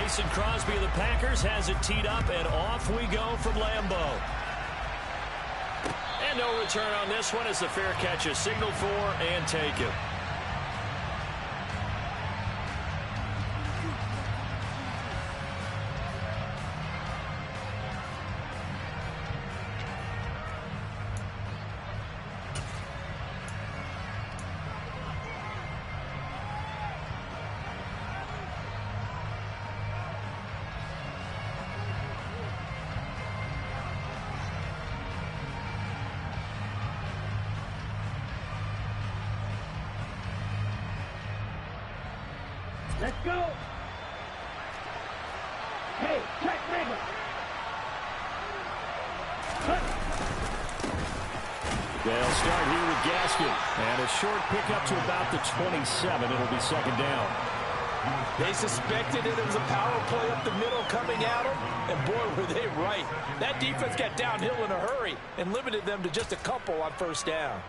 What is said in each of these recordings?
Mason Crosby of the Packers has it teed up, and off we go from Lambeau. And no return on this one as the fair catch is signaled for and taken. Let's go. Hey, check Rager. They'll start here with Gaskin. And a short pickup to about the 27. It'll be second down. They suspected it was a power play up the middle coming at them, and boy, were they right. That defense got downhill in a hurry and limited them to just a couple on first down.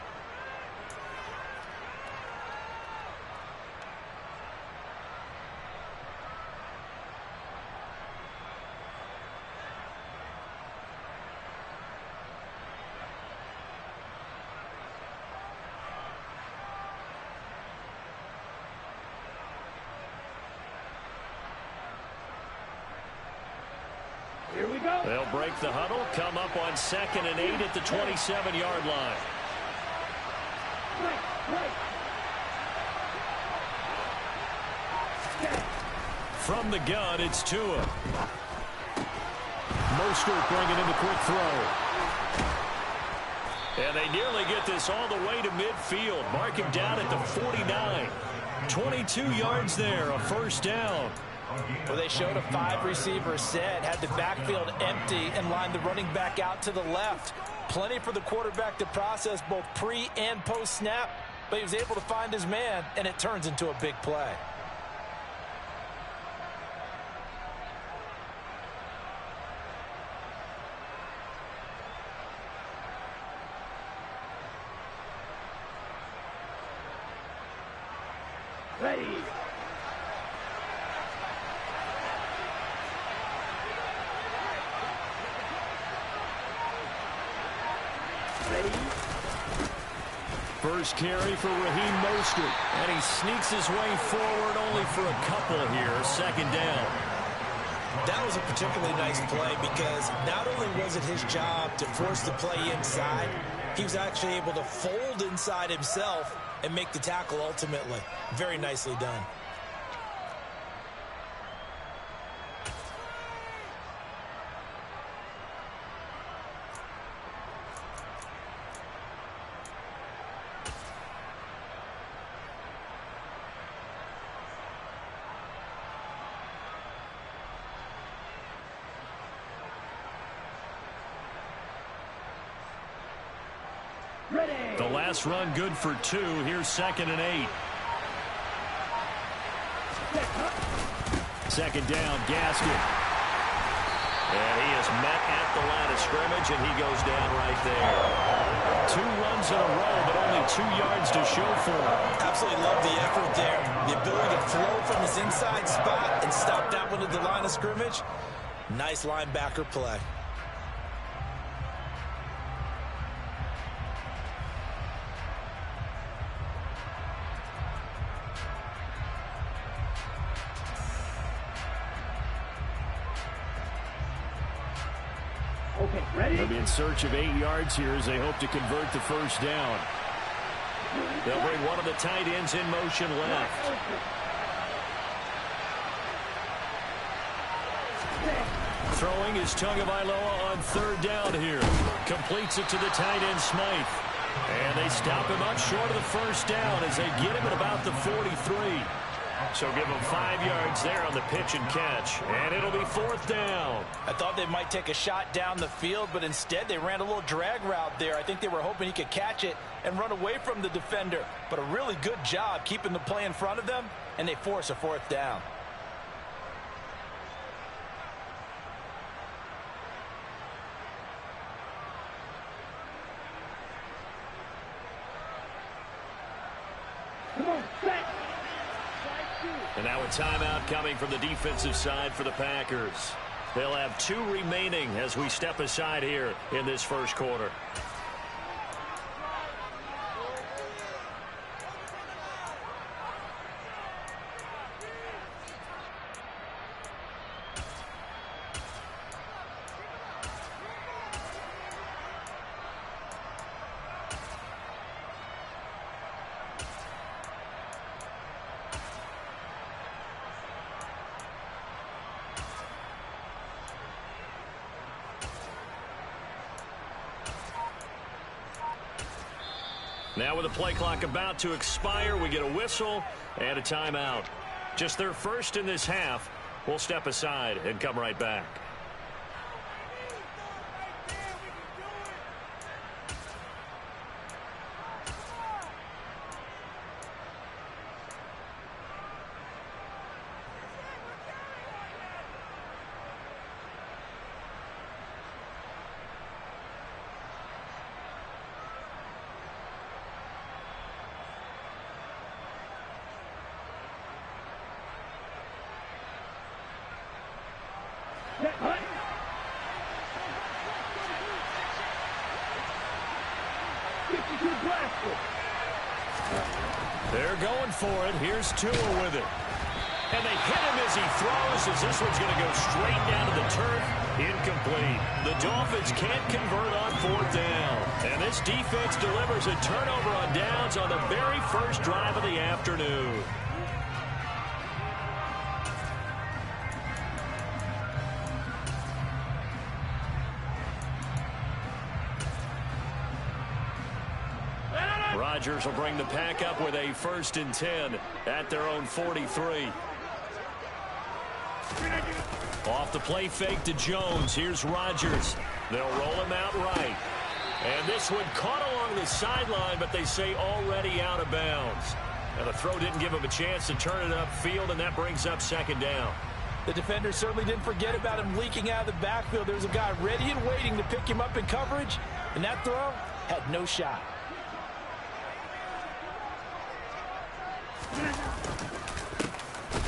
Here we go. They'll break the huddle, come up on 2nd and 8 at the 27-yard line. From the gun, it's Tua. Mostert bringing in the quick throw. And they nearly get this all the way to midfield. Mark him down at the 49. 22 yards there, a first down. Well, they showed a 5-receiver set, had the backfield empty, and lined the running back out to the left. Plenty for the quarterback to process both pre- and post-snap, but he was able to find his man, and it turns into a big play. Ready. First carry for Raheem Mostert. And he sneaks his way forward only for a couple here. Second down. That was a particularly nice play because not only was it his job to force the play inside, he was actually able to fold inside himself and make the tackle ultimately. Very nicely done. The last run good for 2. Here's 2nd and 8. Second down, Gaskin. And he is met at the line of scrimmage, and he goes down right there. 2 runs in a row, but only 2 yards to show for him. Absolutely love the effort there. The ability to flow from his inside spot and stop that one at the line of scrimmage. Nice linebacker play. Okay, ready? They'll be in search of 8 yards here as they hope to convert the first down. They'll bring one of the tight ends in motion left. Throwing is Tagovailoa on 3rd down here. Completes it to the tight end, Smythe. And they stop him up short of the first down as they get him at about the 43. So give him 5 yards there on the pitch and catch. And it'll be 4th down. I thought they might take a shot down the field, but instead they ran a little drag route there. I think they were hoping he could catch it and run away from the defender. But a really good job keeping the play in front of them, and they force a 4th down. Come on, set. And now a timeout coming from the defensive side for the Packers. They'll have 2 remaining as we step aside here in this first quarter. Now with the play clock about to expire, we get a whistle and a timeout. Just their first in this half. We'll step aside and come right back. They're going for it. Here's Tua with it. And they hit him as he throws, as this one's going to go straight down to the turf. Incomplete. The Dolphins can't convert on 4th down. And this defense delivers a turnover on downs on the very first drive of the afternoon. Rodgers will bring the pack up with a 1st and 10 at their own 43. Off the play fake to Jones. Here's Rodgers. They'll roll him out right. And this one caught along the sideline, but they say already out of bounds. And the throw didn't give him a chance to turn it upfield, and that brings up 2nd down. The defender certainly didn't forget about him leaking out of the backfield. There's a guy ready and waiting to pick him up in coverage, and that throw had no shot.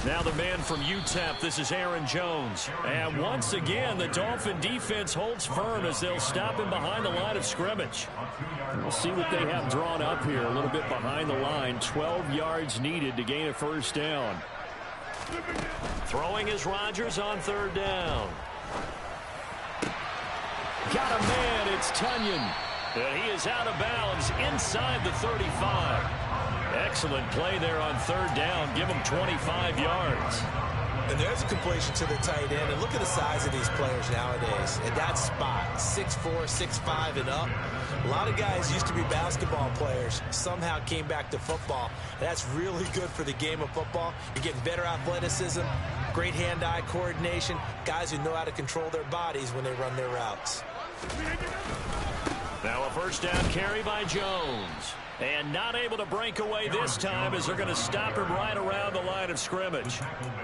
Now the man from UTEP, this is Aaron Jones. And once again, the Dolphin defense holds firm as they'll stop him behind the line of scrimmage. We'll see what they have drawn up here, a little bit behind the line. 12 yards needed to gain a 1st down. Throwing is Rodgers on 3rd down. Got a man, it's Tunyon. And he is out of bounds inside the 35. Excellent play there on 3rd down. Give him 25 yards. And there's a completion to the tight end. And look at the size of these players nowadays. At that spot, 6'4", 6'5", and up. A lot of guys used to be basketball players. Somehow came back to football. And that's really good for the game of football. You're getting better athleticism, great hand-eye coordination, guys who know how to control their bodies when they run their routes. Now a 1st down carry by Jones. And not able to break away this time as they're going to stop him right around the line of scrimmage.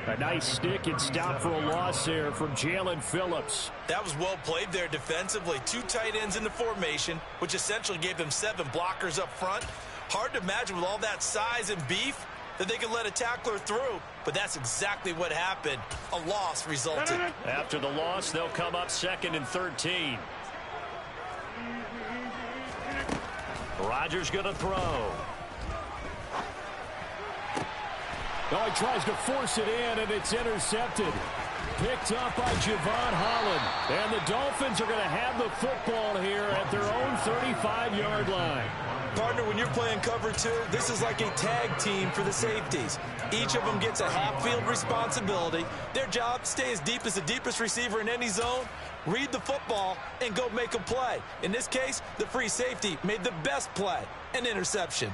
A nice stick and stop for a loss there from Jalen Phillips. That was well played there defensively. 2 tight ends in the formation, which essentially gave them 7 blockers up front. Hard to imagine with all that size and beef that they could let a tackler through, but that's exactly what happened. A loss resulted. After the loss, they'll come up 2nd and 13. Rodgers going to throw. Oh, he tries to force it in, and it's intercepted. Picked up by Javon Holland. And the Dolphins are going to have the football here at their own 35-yard line. Partner, when you're playing cover 2, this is like a tag team for the safeties. Each of them gets a half-field responsibility. Their job, stay as deep as the deepest receiver in any zone, read the football, and go make a play. In this case, the free safety made the best play, an interception.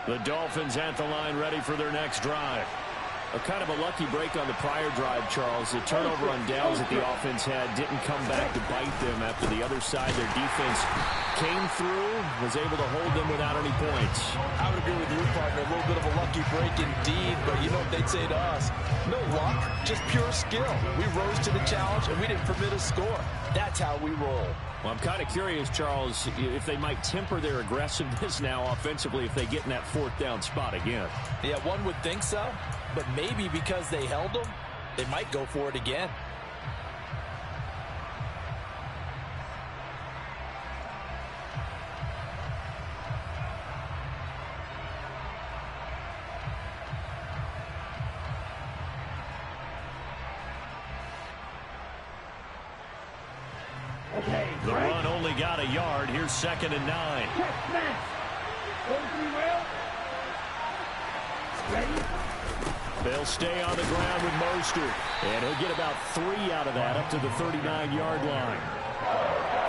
The Dolphins at the line ready for their next drive. Kind of a lucky break on the prior drive, Charles. The turnover on downs that the offense had didn't come back to bite them after the other side. Their defense came through, was able to hold them without any points. I would agree with you, partner. A little bit of a lucky break indeed, but you know what they'd say to us? No luck, just pure skill. We rose to the challenge, and we didn't permit a score. That's how we roll. Well, I'm kind of curious, Charles, if they might temper their aggressiveness now offensively if they get in that fourth down spot again. Yeah, one would think so, but maybe because they held them, they might go for it again. The run only got a yard. Here's 2nd and 9. They'll stay on the ground with Mostert. And he'll get about 3 out of that up to the 39-yard line.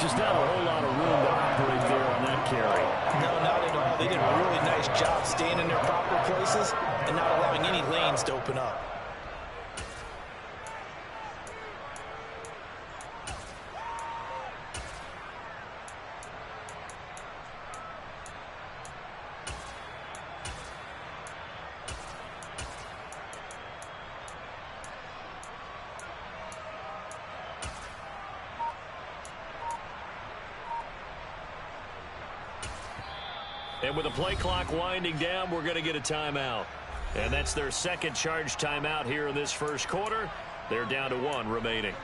Just not a whole lot of room to operate there on that carry. No, not at all. They did a really nice job staying in their proper places and not allowing any lanes to open up. And with the play clock winding down, we're going to get a timeout. And that's their second charge timeout here in this first quarter. They're down to 1 remaining.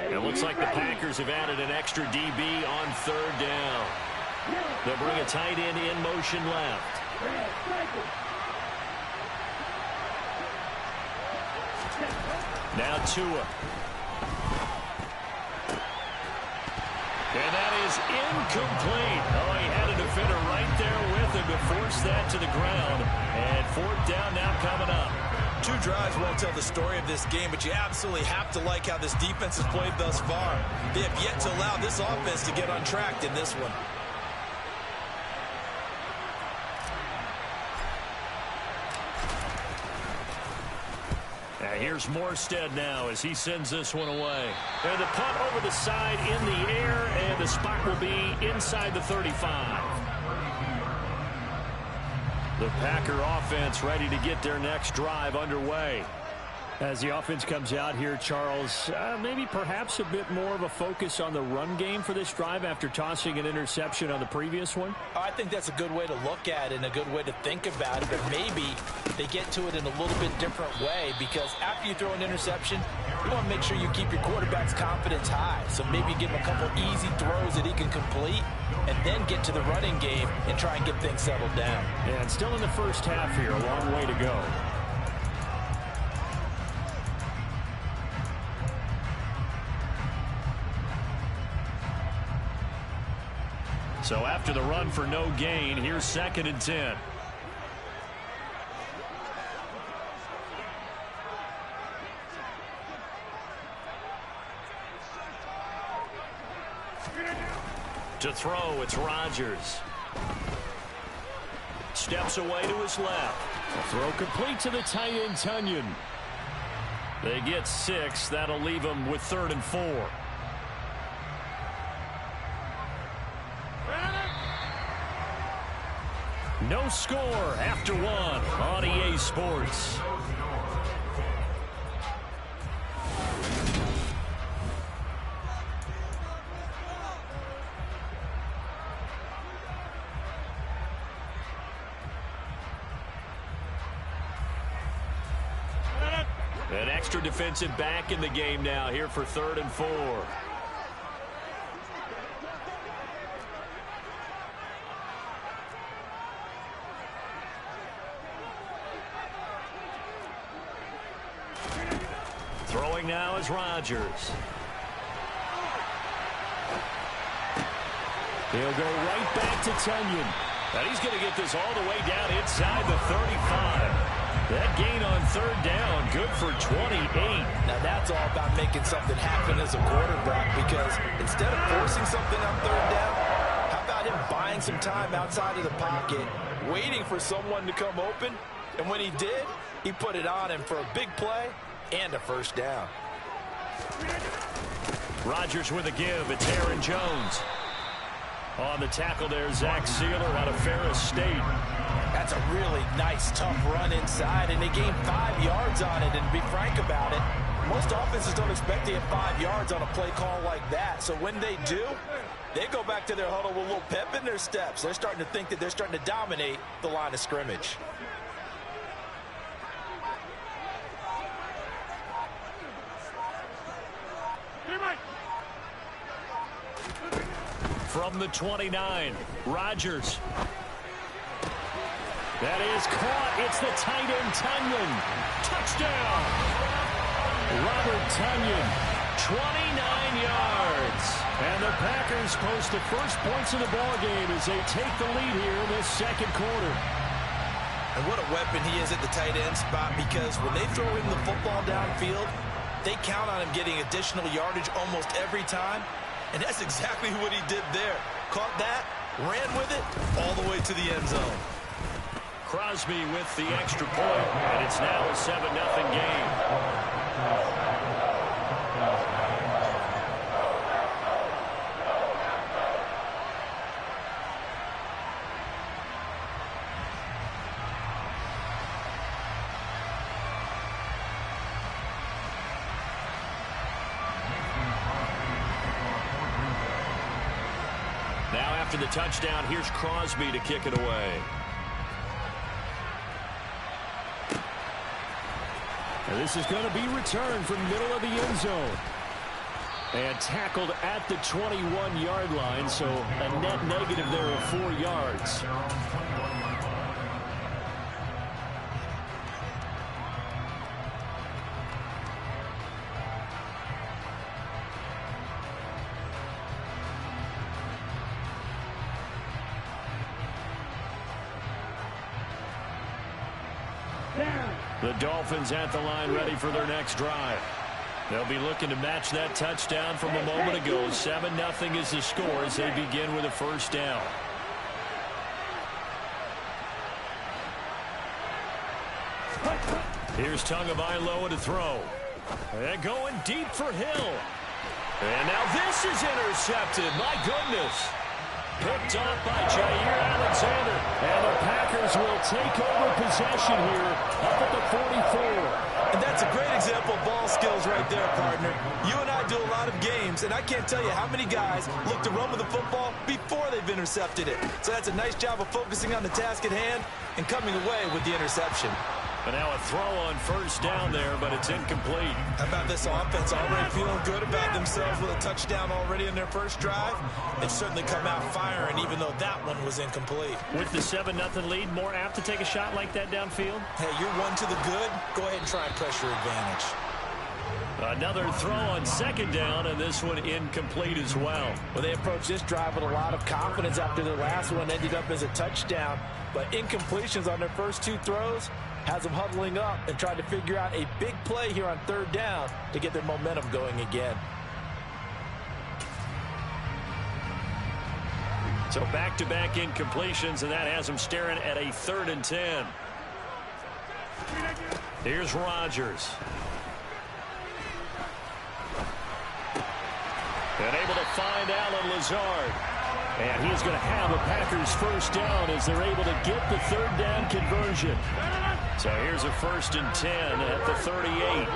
It looks like the Packers have added an extra DB on 3rd down. They'll bring a tight end in motion left. Now Tua. And that is incomplete. Oh, he had a defender right there with him to force that to the ground. And 4th down now coming up. 2 drives won't tell the story of this game, but you absolutely have to like how this defense has played thus far. They have yet to allow this offense to get untracked in this one. Here's Morstead now as he sends this one away. And the punt over the side in the air, and the spot will be inside the 35. The Packer offense ready to get their next drive underway. As the offense comes out here, Charles, maybe perhaps a bit more of a focus on the run game for this drive after tossing an interception on the previous one? I think that's a good way to look at it and a good way to think about it, but maybe they get to it in a little bit different way, because after you throw an interception, you want to make sure you keep your quarterback's confidence high. So maybe give him a couple easy throws that he can complete and then get to the running game and try and get things settled down. Yeah, it's still in the first half here, a long way to go. So after the run for no gain, here's 2nd and 10. To throw, it's Rodgers. Steps away to his left. A throw complete to the tight end, Tunyon. They get 6. That'll leave them with 3rd and 4. No score after 1 on EA Sports. An extra defensive back in the game now here for 3rd and 4. Throwing now is Rodgers. He'll go right back to Tunyon. And he's going to get this all the way down inside the 35. That gain on third down, good for 28. Now that's all about making something happen as a quarterback, because instead of forcing something on third down, how about him buying some time outside of the pocket, waiting for someone to come open, and when he did, he put it on him for a big play and a first down. Rodgers with a give. It's Aaron Jones. On the tackle there, Zach Sealer out of Ferris State. That's a really nice, tough run inside, and they gained 5 yards on it. And to be frank about it, most offenses don't expect to get 5 yards on a play call like that. So when they do, they go back to their huddle with a little pep in their steps. They're starting to think that they're starting to dominate the line of scrimmage. From the 29, Rodgers. That is caught. It's the tight end, Tunyon. Touchdown. Robert Tunyon, 29 yards. And the Packers post the first points of the ballgame as they take the lead here in this second quarter. And what a weapon he is at the tight end spot, because when they throw him the football downfield, they count on him getting additional yardage almost every time. And that's exactly what he did there. Caught that, ran with it, all the way to the end zone. Crosby with the extra point, and it's now a 7-0 game. Now after the touchdown, here's Crosby to kick it away. And this is going to be returned from middle of the end zone. And tackled at the 21-yard line, so a net negative there of 4 yards. The Dolphins at the line, ready for their next drive. They'll be looking to match that touchdown from a moment ago. 7-0 is the score as they begin with a first down. Here's Tagovailoa to throw. And going deep for Hill. And now this is intercepted. My goodness. Picked off by Jair Alexander. And the Packers will take over possession here up at the 44. And that's a great example of ball skills right there, partner. You and I do a lot of games, and I can't tell you how many guys look to run with the football before they've intercepted it. So that's a nice job of focusing on the task at hand and coming away with the interception. And now a throw on first down there, but it's incomplete. How about this offense already feeling good about themselves with a touchdown already in their first drive? They've certainly come out firing, even though that one was incomplete. With the 7-0 lead, more apt to take a shot like that downfield? Hey, you're one to the good. Go ahead and try and pressure advantage. Another throw on second down, and this one incomplete as well. Well, they approached this drive with a lot of confidence after their last one ended up as a touchdown. But incompletions on their first 2 throws has them huddling up and trying to figure out a big play here on third down to get their momentum going again. So back-to-back incompletions, and that has them staring at a 3rd and 10. Here's Rodgers. And able to find Allen Lazard. And he's going to have a Packers first down as they're able to get the 3rd down conversion. So here's a 1st and 10 at the 38.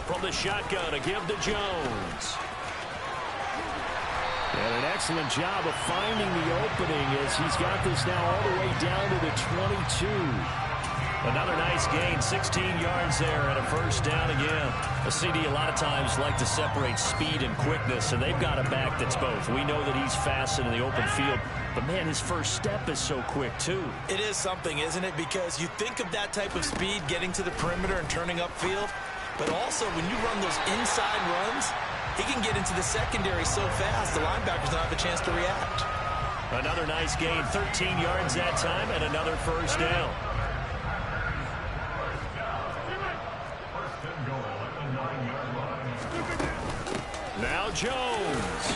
From the shotgun, a give to Jones. And an excellent job of finding the opening as he's got this now all the way down to the 22. Another nice gain, 16 yards there, and a first down again. A CD a lot of times like to separate speed and quickness, and they've got a back that's both. We know that he's fast in the open field, but man, his first step is so quick too. It is something, isn't it? Because you think of that type of speed getting to the perimeter and turning upfield, but also when you run those inside runs, He can get into the secondary so fast, the linebackers don't have a chance to react. Another nice gain, 13 yards that time, and another first down. Now Jones.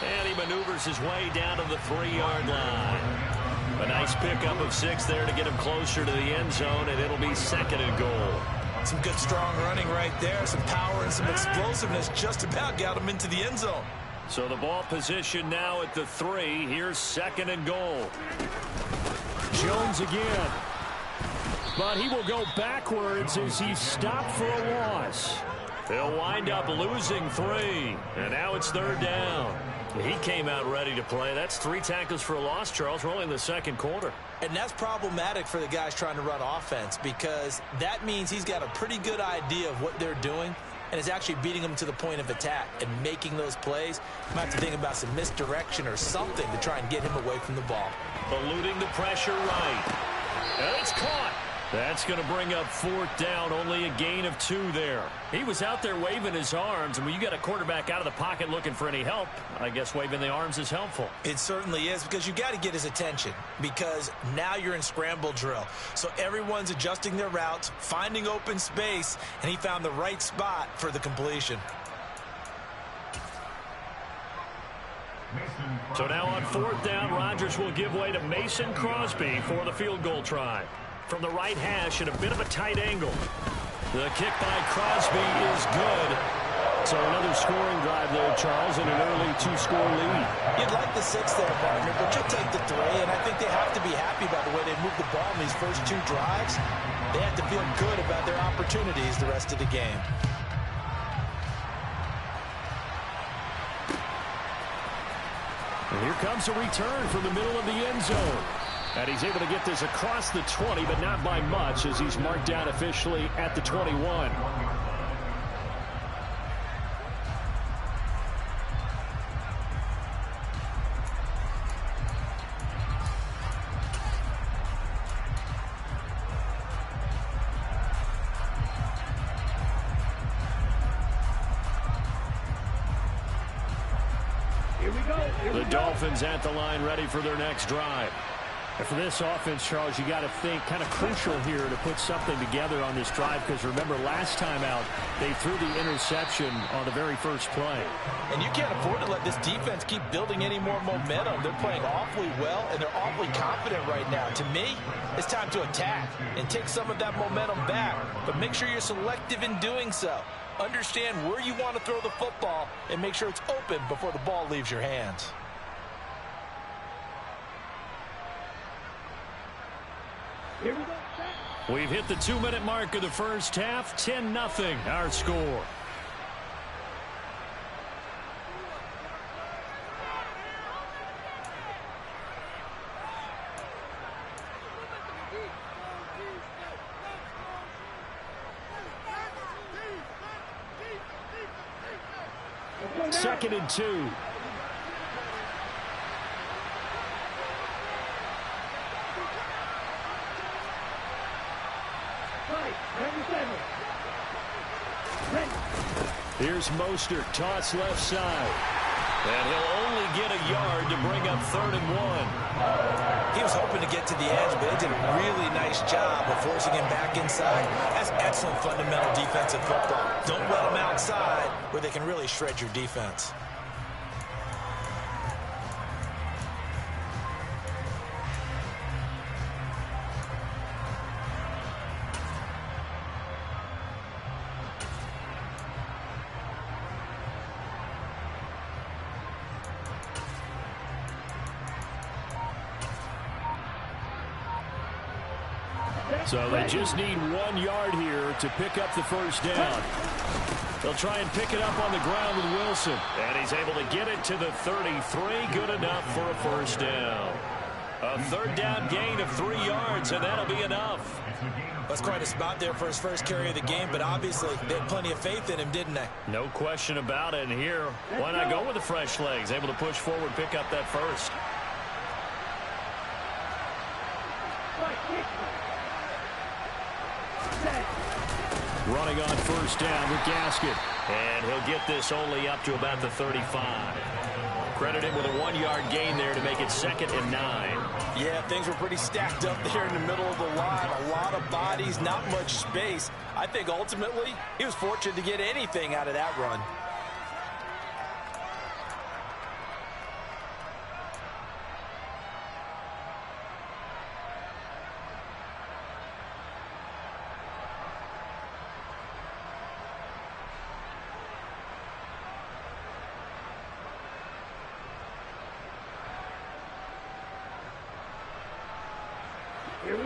And he maneuvers his way down to the 3-yard line. A nice pickup of 6 there to get him closer to the end zone, and it'll be 2nd and goal. Some good, strong running right there. Some power and some explosiveness just about got him into the end zone. So the ball position now at the 3. Here's 2nd and goal. Jones again. But he will go backwards as he's stopped for a loss. They'll wind up losing 3. And now it's 3rd down. He came out ready to play. That's 3 tackles for a loss, Charles. We're only in the 2nd quarter. And that's problematic for the guys trying to run offense, because that means he's got a pretty good idea of what they're doing and is actually beating them to the point of attack and making those plays. You might have to think about some misdirection or something to try and get him away from the ball. Eluding the pressure right. And it's caught. That's going to bring up 4th down, only a gain of 2 there. He was out there waving his arms, and when you got a quarterback out of the pocket looking for any help, I guess waving the arms is helpful. It certainly is, because you got to get his attention, because now you're in scramble drill. So everyone's adjusting their routes, finding open space, and he found the right spot for the completion. So now on 4th down, Rodgers will give way to Mason Crosby for the field goal try. From the right hash at a bit of a tight angle. The kick by Crosby is good. So another scoring drive there, Charles, and an early 2-score lead. You'd like the 6 there, partner, but you'll take the 3, and I think they have to be happy about the way they moved the ball in these first 2 drives. They have to feel good about their opportunities the rest of the game. And here comes a return from the middle of the end zone. And he's able to get this across the 20, but not by much, as he's marked down officially at the 21. Here we go. The Dolphins at the line, ready for their next drive. And for this offense, Charles, you got to think kind of crucial here to put something together on this drive, because remember, last time out, they threw the interception on the very first play. And you can't afford to let this defense keep building any more momentum. They're playing awfully well, and they're awfully confident right now. To me, it's time to attack and take some of that momentum back, but make sure you're selective in doing so. Understand where you want to throw the football and make sure it's open before the ball leaves your hands. Here we go. We've hit the 2-minute mark of the first half. 10-0 our score. Second and 2. Here's Mostert, toss left side. And he'll only get a yard to bring up 3rd and 1. He was hoping to get to the edge, but they did a really nice job of forcing him back inside. That's excellent fundamental defensive football. Don't let them outside where they can really shred your defense. So they just need 1 yard here to pick up the first down. They'll try and pick it up on the ground with Wilson. And he's able to get it to the 33. Good enough for a first down. A 3rd down gain of 3 yards, and that'll be enough. That's quite a spot there for his first carry of the game, but obviously they had plenty of faith in him, didn't they? No question about it. And here, why not go with the fresh legs? Able to push forward, pick up that first. running on first down with Gaskin. And he'll get this only up to about the 35. Credit him with a 1-yard gain there to make it 2nd and 9. Yeah, things were pretty stacked up there in the middle of the line. A lot of bodies, not much space. I think ultimately he was fortunate to get anything out of that run.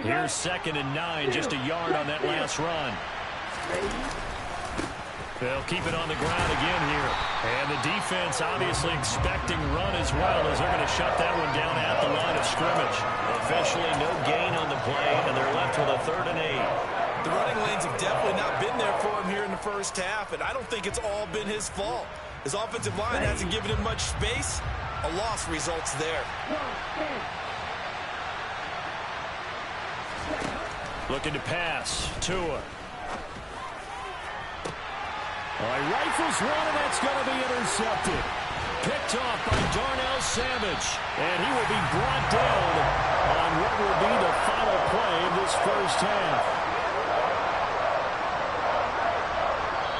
Here's 2nd and 9, just a yard on that last run. They'll keep it on the ground again here. And the defense obviously expecting run as well, as they're going to shut that one down at the line of scrimmage. Officially no gain on the play, and they're left with a 3rd and 8. The running lanes have definitely not been there for him here in the first half, and I don't think it's all been his fault. His offensive line hasn't given him much space. A loss results there. Looking to pass. Tua. All right, rifles one, and that's going to be intercepted. Picked off by Darnell Savage. And he will be brought down on what will be the final play of this first half.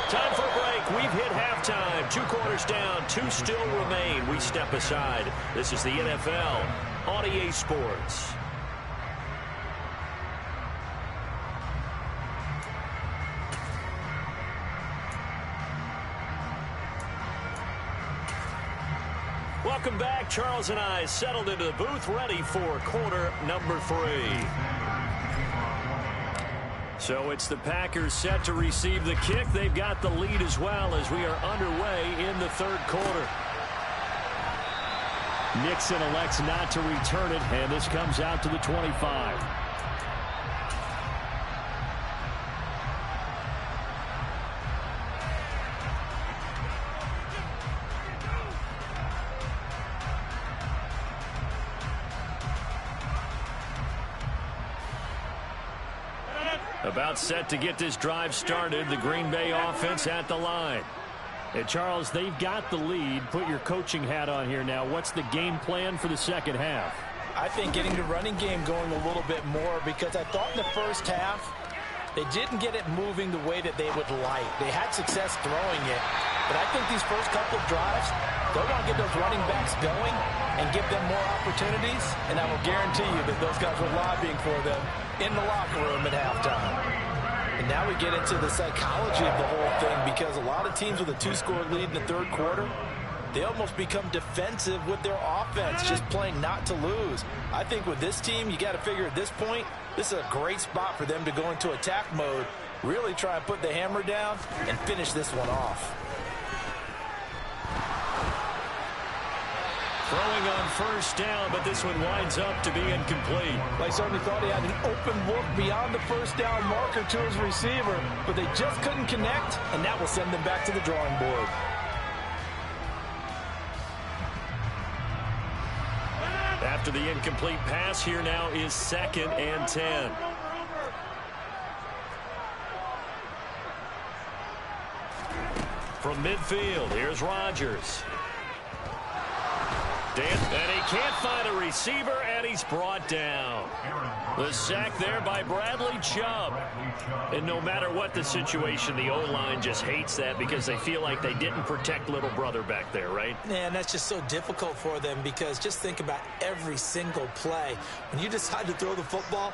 Time for a break. We've hit halftime. 2 quarters down. 2 still remain. We step aside. This is the NFL on EA Sports. Welcome back. Charles and I settled into the booth, ready for quarter number 3. So it's the Packers set to receive the kick. They've got the lead as well as we are underway in the 3rd quarter. Nixon elects not to return it, and this comes out to the 25. About set to get this drive started. The Green Bay offense at the line. And Charles, they've got the lead. Put your coaching hat on here now. What's the game plan for the second half? I think getting the running game going a little bit more, because I thought in the first half they didn't get it moving the way that they would like. They had success throwing it, but I think these first couple of drives, they'll want to get those running backs going and give them more opportunities, and I will guarantee you that those guys were lobbying for them in the locker room at halftime. And now we get into the psychology of the whole thing, because a lot of teams with a 2-score lead in the 3rd quarter, they almost become defensive with their offense, just playing not to lose. I think with this team, you got to figure at this point, this is a great spot for them to go into attack mode, really try and put the hammer down and finish this one off. Throwing on first down, but this one winds up to be incomplete. They certainly thought he had an open look beyond the first down marker to his receiver, but they just couldn't connect, and that will send them back to the drawing board. After the incomplete pass, here now is 2nd and 10. From midfield, here's Rodgers. And he can't find a receiver, and he's brought down. The sack there by Bradley Chubb. And no matter what the situation, the O-line just hates that because they feel like they didn't protect little brother back there, right? Man, that's just so difficult for them, because just think about every single play. When you decide to throw the football,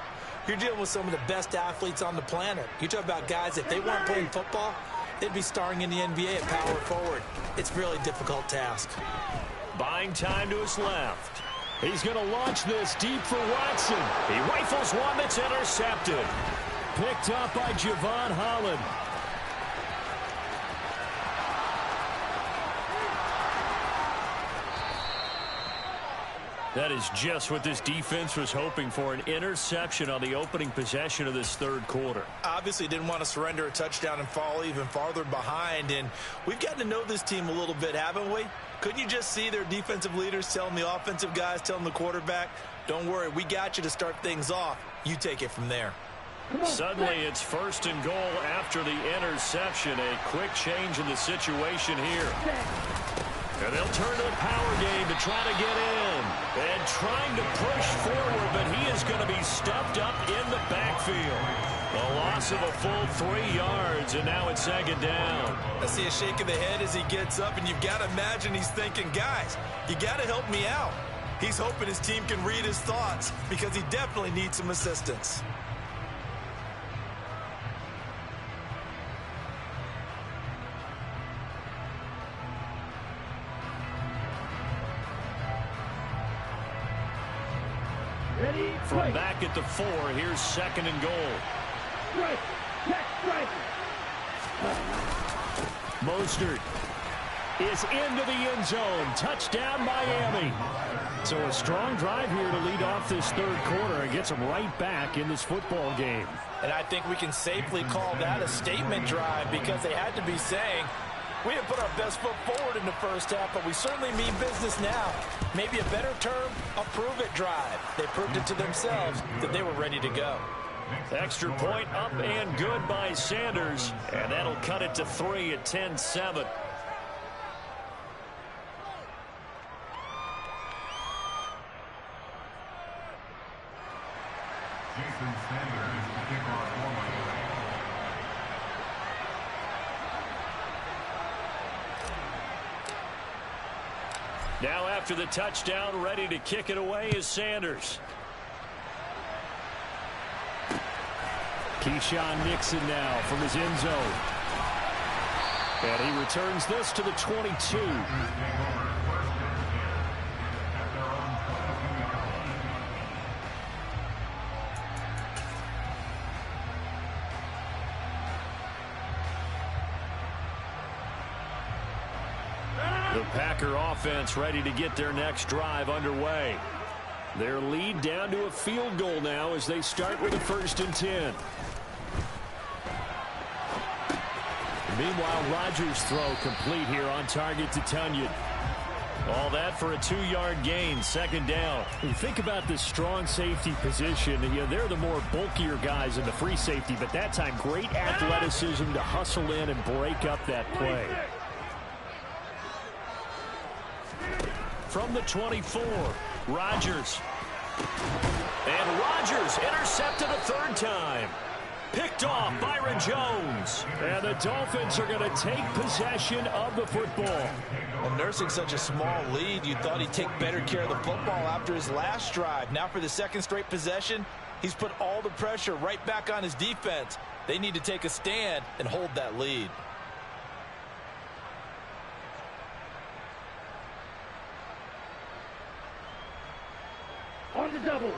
you're dealing with some of the best athletes on the planet. You talk about guys, if they weren't playing football, they'd be starring in the NBA at power forward. It's a really difficult task. Buying time to his left. He's going to launch this deep for Watson. He rifles one that's intercepted. Picked up by Javon Holland. That is just what this defense was hoping for, an interception on the opening possession of this 3rd quarter. Obviously didn't want to surrender a touchdown and fall even farther behind, and we've gotten to know this team a little bit, haven't we? Couldn't you just see their defensive leaders telling the offensive guys, telling the quarterback, don't worry, we got you to start things off. You take it from there. Suddenly it's 1st and goal after the interception. A quick change in the situation here. And they'll turn to the power game to try to get in. And trying to push forward, but he is going to be stuffed up in the backfield. A loss of a full 3 yards, and now it's 2nd down. I see a shake of the head as he gets up, and you've got to imagine he's thinking, guys, you got to help me out. He's hoping his team can read his thoughts because he definitely needs some assistance. From back at the 4, here's 2nd and goal. Strike. Check strike. Mostert is into the end zone. Touchdown, Miami. So a strong drive here to lead off this 3rd quarter and gets them right back in this football game. And I think we can safely call that a statement drive because they had to be saying, we didn't put our best foot forward in the first half, but we certainly mean business now. Maybe a better term, a prove-it drive. They proved it to themselves that they were ready to go. Extra point up and good by Sanders. And that'll cut it to 3 at 10-7. Now after the touchdown, ready to kick it away is Sanders. Keyshawn Nixon now from his end zone. And he returns this to the 22. The Packer offense ready to get their next drive underway. Their lead down to a field goal now as they start with a 1st and 10. Meanwhile, Rodgers' throw complete here on target to Tunyon. All that for a 2-yard gain, 2nd down. You think about this strong safety position. You know, they're the more bulkier guys in the free safety, but that time great athleticism to hustle in and break up that play. From the 24, Rodgers. And Rodgers intercepted a 3rd time. Picked off Byron Jones. And the Dolphins are going to take possession of the football. Well, nursing such a small lead, you thought he'd take better care of the football after his last drive. Now for the 2nd straight possession, he's put all the pressure right back on his defense. They need to take a stand and hold that lead. On the double.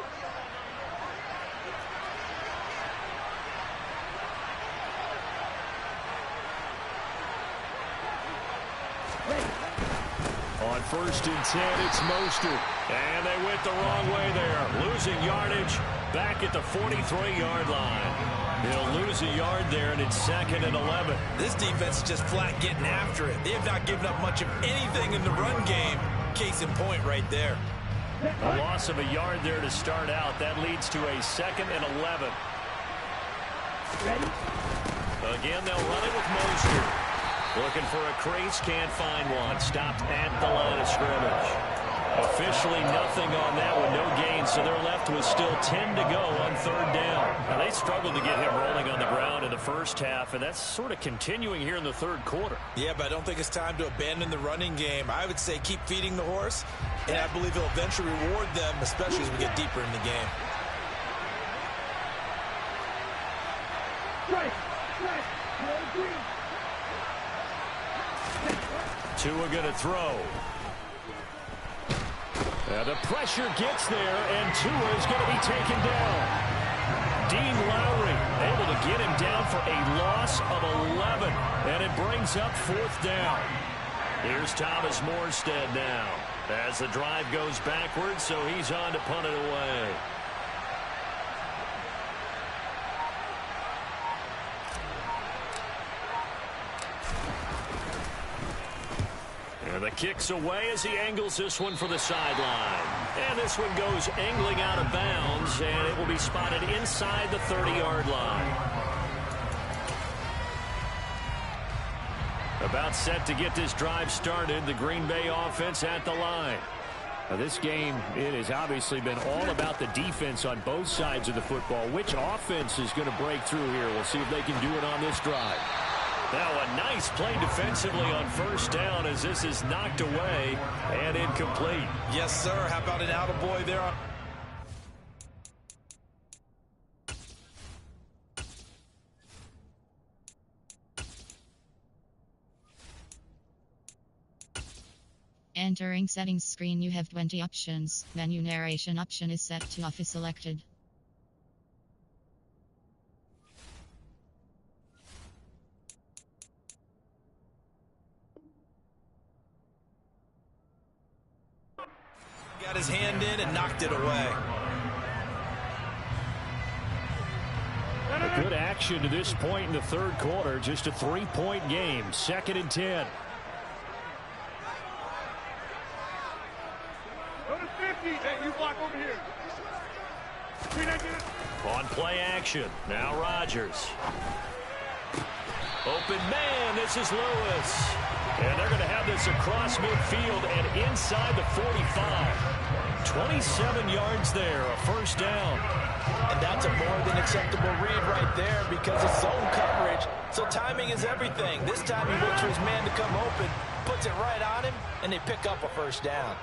On 1st and 10, it's Mostert. And they went the wrong way there. Losing yardage back at the 43-yard line. He'll lose a yard there, and it's 2nd and 11. This defense is just flat getting after it. They have not given up much of anything in the run game. Case in point right there. A loss of a yard there to start out. That leads to a 2nd and 11. Ready? Again, they'll run it with Mostert. Looking for a crease, can't find one. Stopped at the line of scrimmage. Officially nothing on that one, no gain, so they're left with still 10 to go on 3rd down. Now, they struggled to get him rolling on the ground in the first half, and that's sort of continuing here in the 3rd quarter. Yeah, but I don't think it's time to abandon the running game. I would say keep feeding the horse, and I believe he'll eventually reward them, especially as we get deeper in the game. Strike. Strike. No green. Tua going to throw. The pressure gets there, and Tua is going to be taken down. Dean Lowry able to get him down for a loss of 11, and it brings up 4th down. Here's Thomas Morstead now as the drive goes backwards, so he's on to punt it away. And The kick's away as he angles this one for the sideline. And this one goes angling out of bounds, and it will be spotted inside the 30-yard line. About set to get this drive started, the Green Bay offense at the line. Now this game, it has obviously been all about the defense on both sides of the football. Which offense is going to break through here? We'll see if they can do it on this drive. Now a nice play defensively on first down as this is knocked away and incomplete. Yes, sir. How about an attaboy there? Entering settings screen, you have 20 options. Menu narration option is set to off is selected. Got his hand in and knocked it away. A good action to this point in the third quarter. Just a 3-point game. 2nd and 10. Go to 50. Hey, you block over here. See that dude? On play action. Now Rodgers. Open man. This is Lewis. And they're going to have this across midfield and inside the 45. 27 yards there, a first down. And that's a more than acceptable read right there because it's zone coverage. So timing is everything. This time he looks for his man to come open, puts it right on him, and they pick up a first down.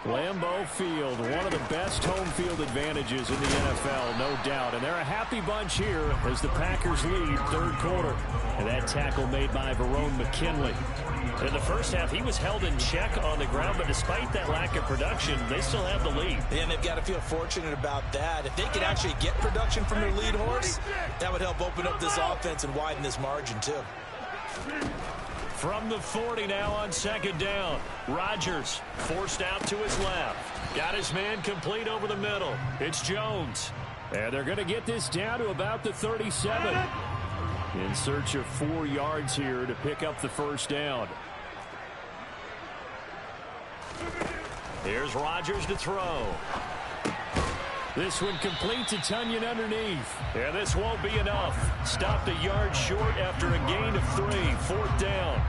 Lambeau Field, one of the best home field advantages in the NFL, no doubt. And they're a happy bunch here as the Packers lead third quarter. And that tackle made by Verone McKinley. In the first half, he was held in check on the ground, but despite that lack of production, they still have the lead. And they've got to feel fortunate about that. If they could actually get production from their lead horse, that would help open up this offense and widen this margin, too. From the 40 now on second down. Rodgers forced out to his left. Got his man complete over the middle. It's Jones. And they're going to get this down to about the 37. In search of 4 yards here to pick up the first down. Here's Rodgers to throw. This one complete to Tunyon underneath. And this won't be enough. Stopped a yard short after a gain of 3. 4th down.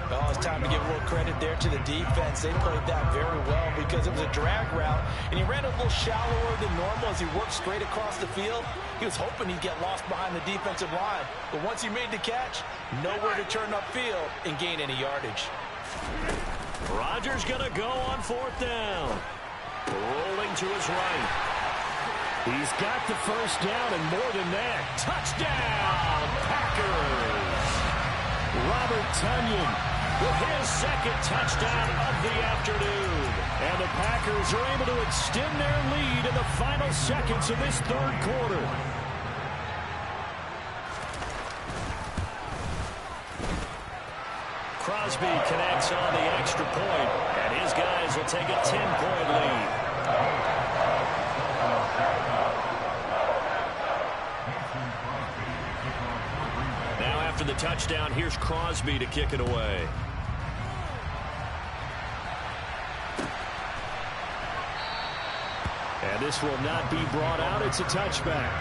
Well, it's time to give a little credit there to the defense. They played that very well because it was a drag route, and he ran a little shallower than normal as he worked straight across the field. He was hoping he'd get lost behind the defensive line, but once he made the catch, nowhere to turn upfield and gain any yardage. Rodgers going to go on 4th down. Rolling to his right. He's got the first down and more than that. Touchdown, Packers! Robert Tunyon with his second touchdown of the afternoon. And the Packers are able to extend their lead in the final seconds of this third quarter. Crosby connects on the extra point, and his guys will take a 10-point lead. Now after the touchdown, here's Crosby to kick it away. And this will not be brought out. It's a touchback.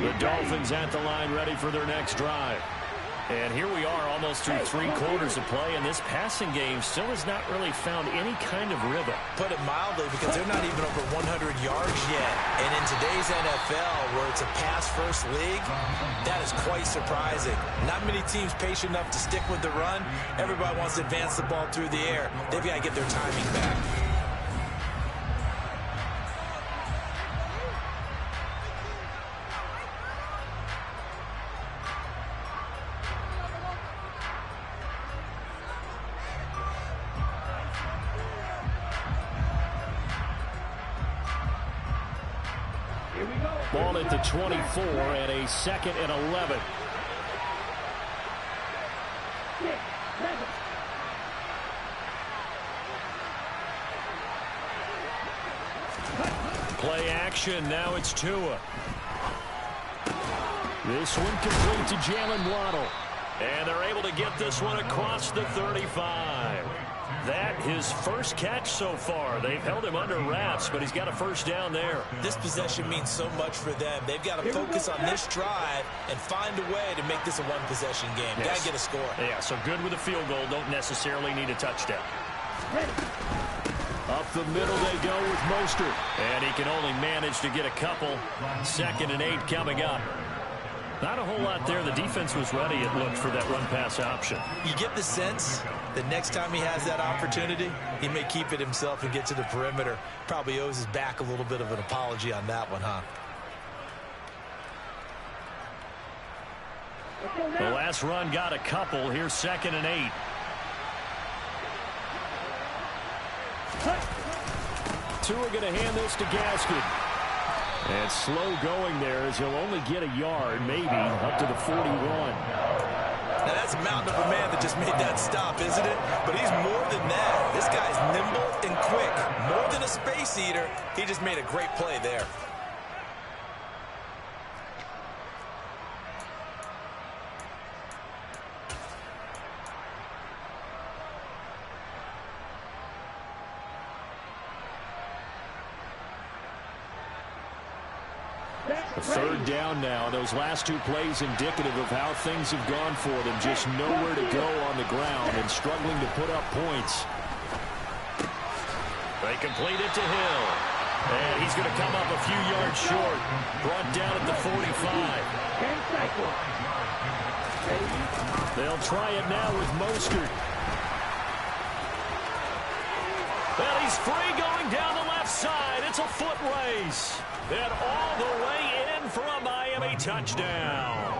The Dolphins at the line ready for their next drive. And here we are almost through 3 quarters of play, and this passing game still has not really found any kind of rhythm. Put it mildly, because they're not even over 100 yards yet. And in today's NFL, where it's a pass-first league, that is quite surprising. Not many teams patient enough to stick with the run. Everybody wants to advance the ball through the air. They've got to get their timing back. Ball at the 24 and a 2nd and 11. 6, 7. Play action. Now it's Tua. This one complete to Jalen Waddle. And they're able to get this one across the 35. That his first catch so far. They've held him under wraps, but he's got a first down there. This possession means so much for them. They've got to focus on this drive and find a way to make this a one-possession game. Yes. Got to get a score. Yeah, so good with a field goal. Don't necessarily need a touchdown. Up the middle they go with Mostert. And he can only manage to get a couple. 2nd and 8 coming up. Not a whole lot there. The defense was ready, it looked, for that run-pass option. You get the sense that next time he has that opportunity, he may keep it himself and get to the perimeter. Probably owes his back a little bit of an apology on that one, huh? The last run got a couple. Here's 2nd and 8. Tua going to hand this to Gaskin. And slow going there as he'll only get a yard, maybe, up to the 41. Now, that's a mountain of a man that just made that stop, isn't it? But he's more than that. This guy's nimble and quick. More than a space eater, he just made a great play there. Third down now. Those last two plays indicative of how things have gone for them. Just nowhere to go on the ground and struggling to put up points. They complete it to Hill. And he's going to come up a few yards short. Brought down at the 45. They'll try it now with Mostert. Well, he's free going down the left side. It's a foot race. And all the way in for a Miami touchdown.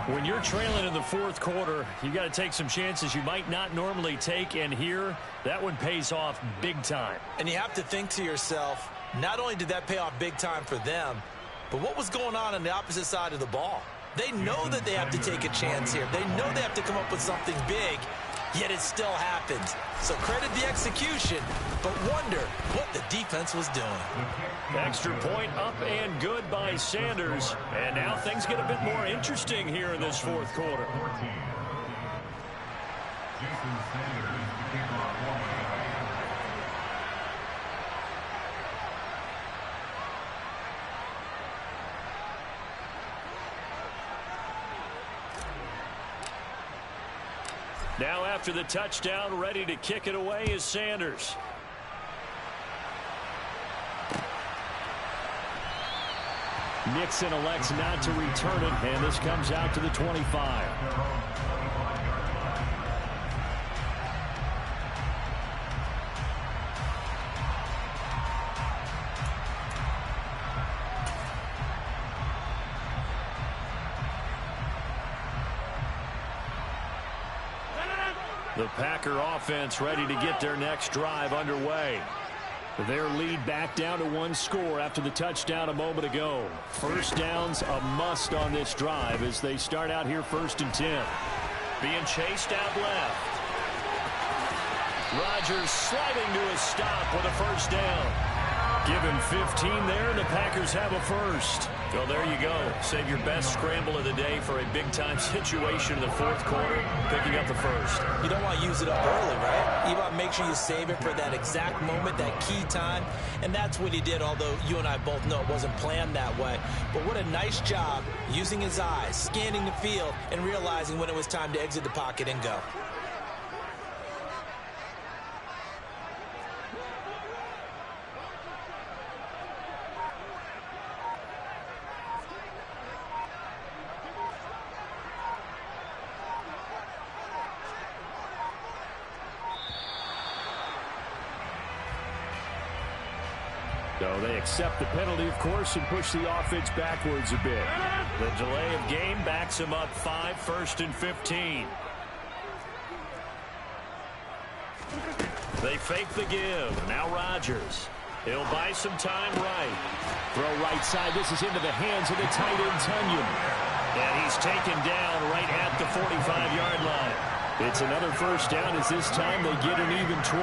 When you're trailing in the fourth quarter, you got to take some chances you might not normally take, and here, that one pays off big time. And you have to think to yourself, not only did that pay off big time for them, but what was going on the opposite side of the ball? They know that they have to take a chance here. They know they have to come up with something big, yet it still happens. So credit the execution, but wonder what the defense was doing. Extra point up and good by Sanders. And now things get a bit more interesting here in this fourth quarter. Now after the touchdown, ready to kick it away is Sanders. Nixon elects not to return it, and this comes out to the 25. The Packer offense ready to get their next drive underway. Their lead back down to one score after the touchdown a moment ago. First down's a must on this drive as they start out here 1st and 10. Being chased out left. Rodgers sliding to a stop with a first down. Give him 15 there, and the Packers have a first. Well, there you go. Save your best scramble of the day for a big-time situation in the fourth quarter, picking up the first. You don't want to use it up early, right? You want to make sure you save it for that exact moment, that key time, and that's what he did, although you and I both know it wasn't planned that way. But what a nice job using his eyes, scanning the field, and realizing when it was time to exit the pocket and go. So they accept the penalty, of course, and push the offense backwards a bit. The delay of game backs him up 5, 1st and 15. They fake the give. Now Rodgers. He'll buy some time right. Throw right side. This is into the hands of the tight end, Tunyon. And he's taken down right at the 45-yard line. It's another first down as this time they get an even 20.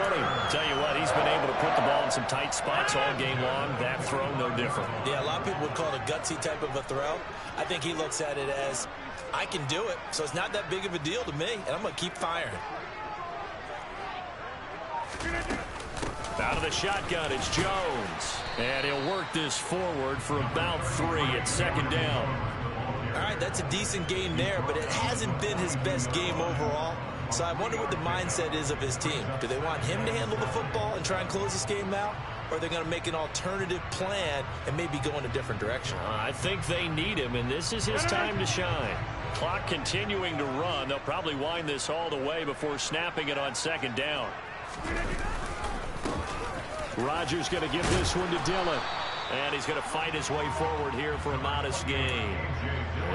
Tell you what, he's been able to put the ball in some tight spots all game long. That throw, no different. Yeah, a lot of people would call it a gutsy type of a throw. I think he looks at it as, I can do it, so it's not that big of a deal to me, and I'm going to keep firing. Out of the shotgun, it's Jones. And he'll work this forward for about 3 at second down. All right, that's a decent game there, but it hasn't been his best game overall. So I wonder what the mindset is of his team. Do they want him to handle the football and try and close this game out? Or are they going to make an alternative plan and maybe go in a different direction? I think they need him, and this is his time to shine. Clock continuing to run. They'll probably wind this all the way before snapping it on second down. Rodgers going to give this one to Dillon. And he's going to fight his way forward here for a modest gain.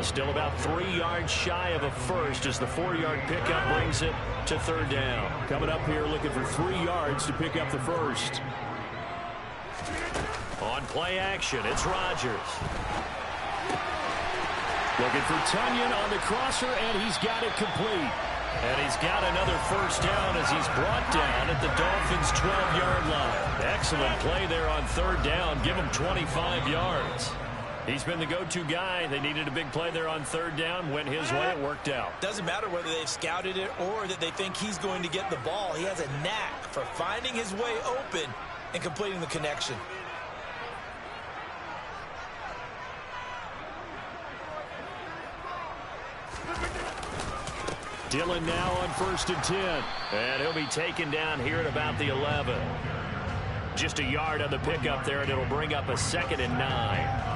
Still about 3 yards shy of a first as the 4-yard pickup brings it to third down. Coming up here looking for 3 yards to pick up the first. On play action, it's Rodgers. Looking for Tunyon on the crosser, and he's got it complete. And he's got another first down as he's brought down at the Dolphins' 12-yard line. Excellent play there on third down. Give him 25 yards. He's been the go-to guy. They needed a big play there on third down. Went his way. It worked out. Doesn't matter whether they've scouted it or that they think he's going to get the ball. He has a knack for finding his way open and completing the connection. Dillon now on 1st and 10. And he'll be taken down here at about the 11. Just a yard on the pickup there, and it'll bring up a 2nd and 9.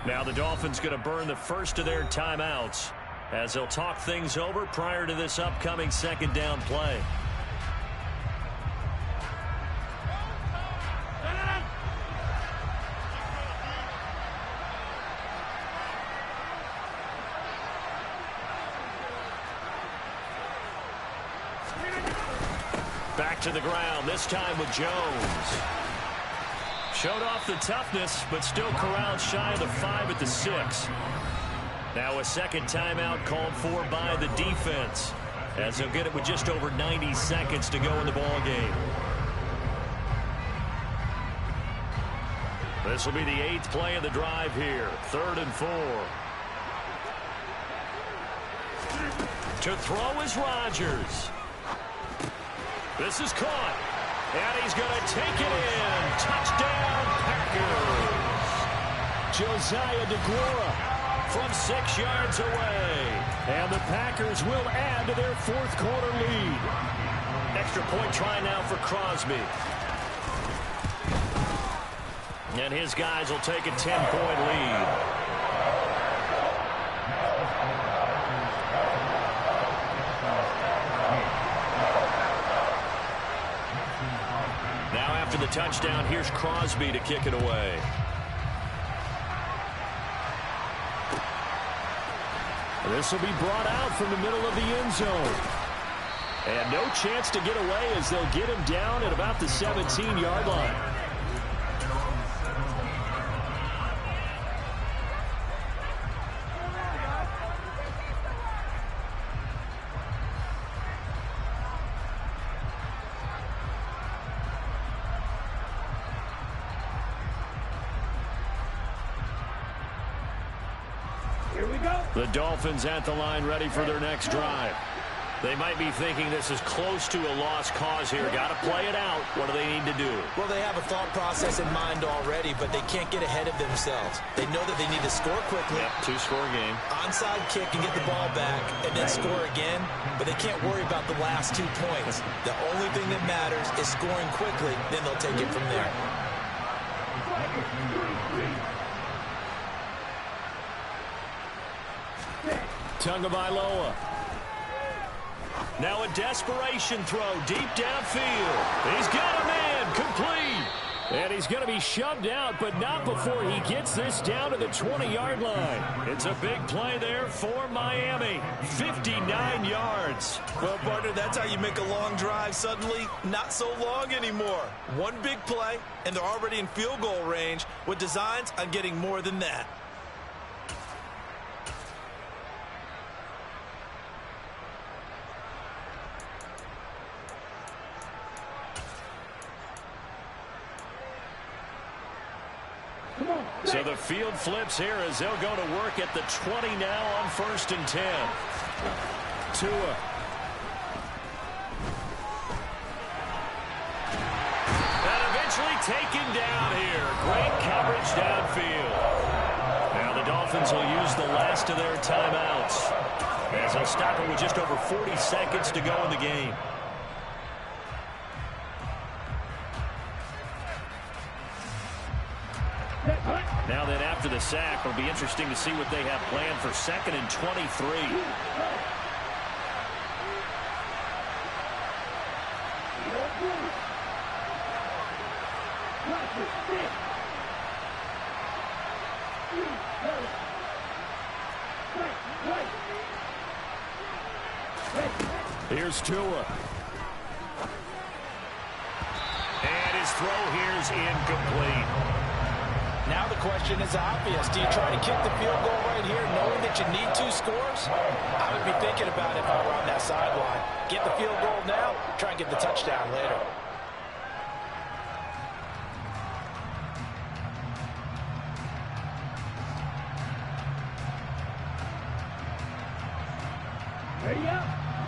Now the Dolphins going to burn the first of their timeouts as they'll talk things over prior to this upcoming second down play. Back to the ground, this time with Jones. Showed off the toughness, but still corralled shy of the 5 at the 6. Now a second timeout called for by the defense, as they'll get it with just over 90 seconds to go in the ball game. This will be the 8th play of the drive here. 3rd and 4. To throw is Rodgers. This is caught. And he's going to take it in. Touchdown, Packers. Josiah DeGuara from 6 yards away. And the Packers will add to their 4th quarter lead. Extra point try now for Crosby. And his guys will take a 10-point lead. After the touchdown, here's Crosby to kick it away. This will be brought out from the middle of the end zone. And no chance to get away as they'll get him down at about the 17-yard line. The Dolphins at the line ready for their next drive. They might be thinking this is close to a lost cause here. Got to play it out. What do they need to do? Well, they have a thought process in mind already, but they can't get ahead of themselves. They know that they need to score quickly. Yep, 2-score game. Onside kick and get the ball back and then score again, but they can't worry about the last 2 points. The only thing that matters is scoring quickly, then they'll take it from there. Tagovailoa. Now a desperation throw deep downfield. He's got a man complete. And he's going to be shoved out, but not before he gets this down to the 20-yard line. It's a big play there for Miami. 59 yards. Well, partner, that's how you make a long drive suddenly not so long anymore. One big play, and they're already in field goal range with designs on getting more than that. So the field flips here as they'll go to work at the 20 now on 1st and 10. Tua. And eventually taken down here. Great coverage downfield. Now the Dolphins will use the last of their timeouts as they'll stop it with just over 40 seconds to go in the game. Now then, after the sack, it'll be interesting to see what they have planned for 2nd and 23. Here's Tua. And his throw here is incomplete. Now the question is obvious. Do you try to kick the field goal right here knowing that you need 2 scores? I would be thinking about it if I were on that sideline. Get the field goal now, try and get the touchdown later.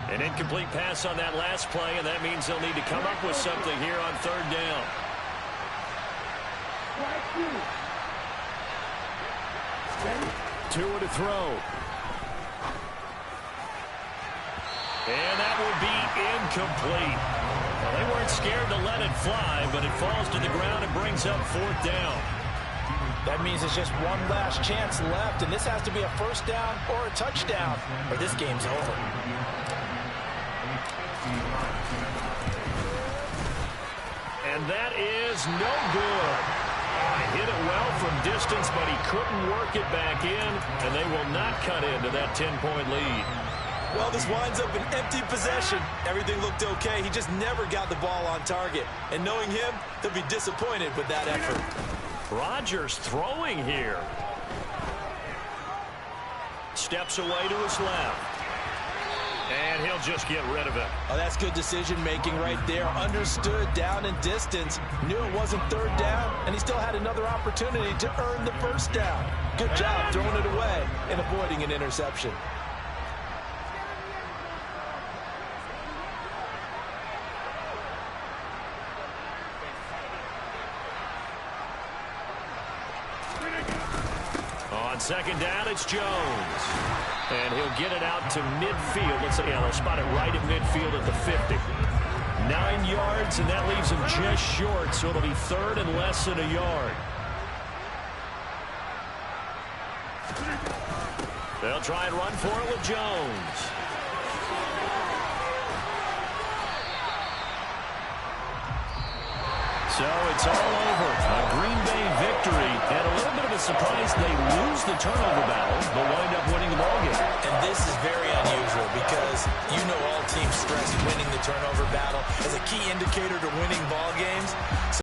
An incomplete pass on that last play, and that means they'll need to come up with something here on 3rd down. Tua to throw. And that will be incomplete. Well, they weren't scared to let it fly, but it falls to the ground and brings up 4th down. That means there's just one last chance left, and this has to be a 1st down or a touchdown, or this game's over. And that is no good. Hit it well from distance, but he couldn't work it back in, and they will not cut into that 10-point lead. Well, this winds up an empty possession. Everything looked okay. He just never got the ball on target. And knowing him, they'll be disappointed with that effort. Rodgers throwing here. Steps away to his left. And he'll just get rid of it. Oh, that's good decision-making right there. Understood down and distance. Knew it wasn't 3rd down, and he still had another opportunity to earn the 1st down. Good job throwing it away and avoiding an interception. On 2nd down, it's Jones. And he'll get it out to midfield. Let's see, yeah, they'll spot it right at midfield at the 50. 9 yards, and that leaves him just short, so it'll be 3rd and less than a yard. They'll try and run for it with Jones. So it's all over. A Green Bay victory, and a little bit of a surprise they lose the turnover battle, but wind up winning the ballgame. And this is very unusual because you know all teams stress winning the turnover battle as a key indicator to winning ball games.